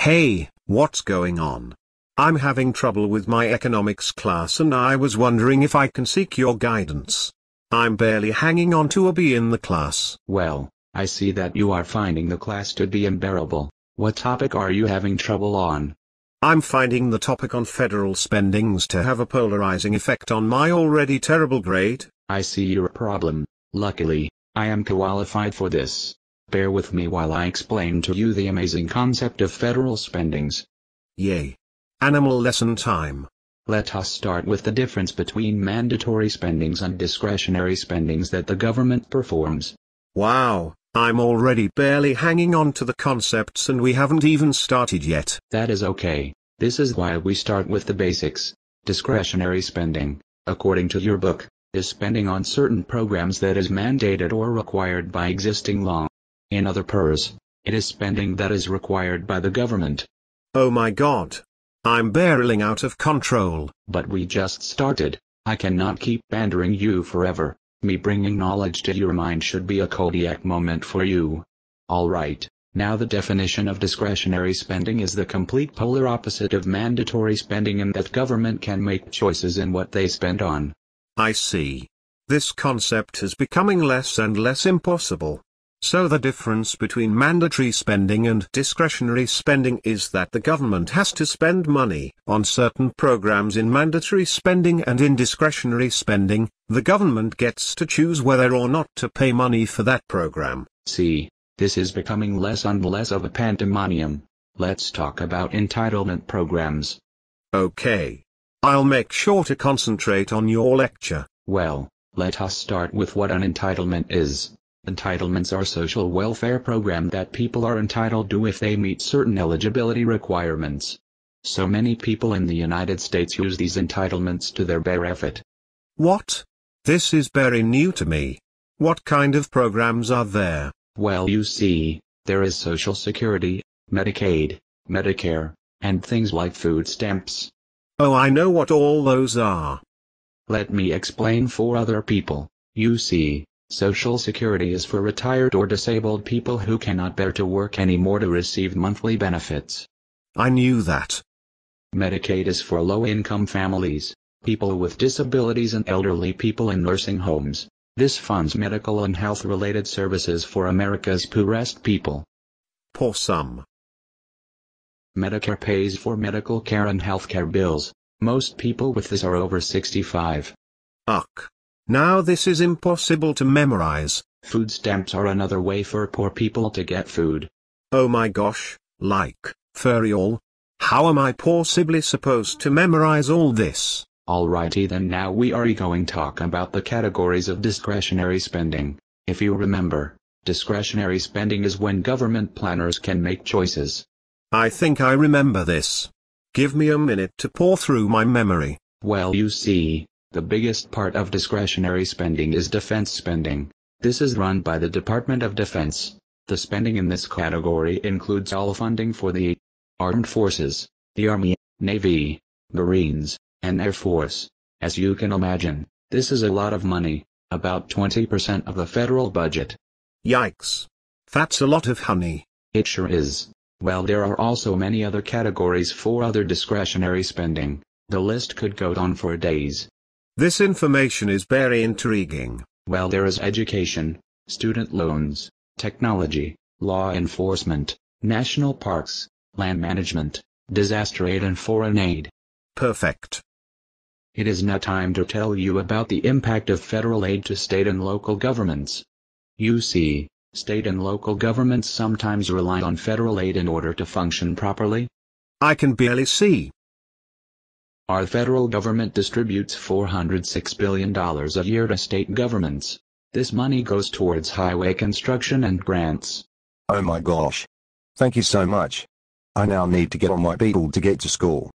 Hey, what's going on? I'm having trouble with my economics class and I was wondering if I can seek your guidance. I'm barely hanging on to a B in the class. Well, I see that you are finding the class to be unbearable. What topic are you having trouble on? I'm finding the topic on federal spendings to have a polarizing effect on my already terrible grade. I see your problem. Luckily, I am qualified for this. Bear with me while I explain to you the amazing concept of federal spendings. Yay. Animal lesson time. Let us start with the difference between mandatory spendings and discretionary spendings that the government performs. Wow, I'm already barely hanging on to the concepts and we haven't even started yet. That is okay. This is why we start with the basics. Discretionary spending, according to your book, is spending on certain programs that is mandated or required by existing law. In other words, it is spending that is required by the government. Oh my god. I'm barreling out of control. But we just started. I cannot keep pandering you forever. Me bringing knowledge to your mind should be a Kodiak moment for you. Alright, now the definition of discretionary spending is the complete polar opposite of mandatory spending in that government can make choices in what they spend on. I see. This concept is becoming less and less impossible. So the difference between mandatory spending and discretionary spending is that the government has to spend money on certain programs in mandatory spending, and in discretionary spending, the government gets to choose whether or not to pay money for that program. See, this is becoming less and less of a pandemonium. Let's talk about entitlement programs. Okay. I'll make sure to concentrate on your lecture. Well, let us start with what an entitlement is. Entitlements are social welfare programs that people are entitled to if they meet certain eligibility requirements. So many people in the United States use these entitlements to their benefit. What? This is very new to me. What kind of programs are there? Well, you see, there is Social Security, Medicaid, Medicare, and things like food stamps. Oh, I know what all those are. Let me explain for other people. You see, Social Security is for retired or disabled people who cannot bear to work anymore to receive monthly benefits. I knew that. Medicaid is for low-income families, people with disabilities and elderly people in nursing homes. This funds medical and health-related services for America's poorest people. Poor some. Medicare pays for medical care and healthcare bills. Most people with this are over 65. Ugh. Now this is impossible to memorize. Food stamps are another way for poor people to get food. Oh my gosh, like, for real? How am I possibly supposed to memorize all this? Alrighty then, now we are going to talk about the categories of discretionary spending. If you remember, discretionary spending is when government planners can make choices. I think I remember this. Give me a minute to pour through my memory. Well, you see, the biggest part of discretionary spending is defense spending. This is run by the Department of Defense. The spending in this category includes all funding for the Armed Forces, the Army, Navy, Marines, and Air Force. As you can imagine, this is a lot of money, about 20% of the federal budget. Yikes. That's a lot of honey. It sure is. Well, there are also many other categories for other discretionary spending. The list could go on for days. This information is very intriguing. Well, there is education, student loans, technology, law enforcement, national parks, land management, disaster aid and foreign aid. Perfect. It is now time to tell you about the impact of federal aid to state and local governments. You see, state and local governments sometimes rely on federal aid in order to function properly. I can barely see. Our federal government distributes $406 billion a year to state governments. This money goes towards highway construction and grants. Oh my gosh. Thank you so much. I now need to get on my Beetle to get to school.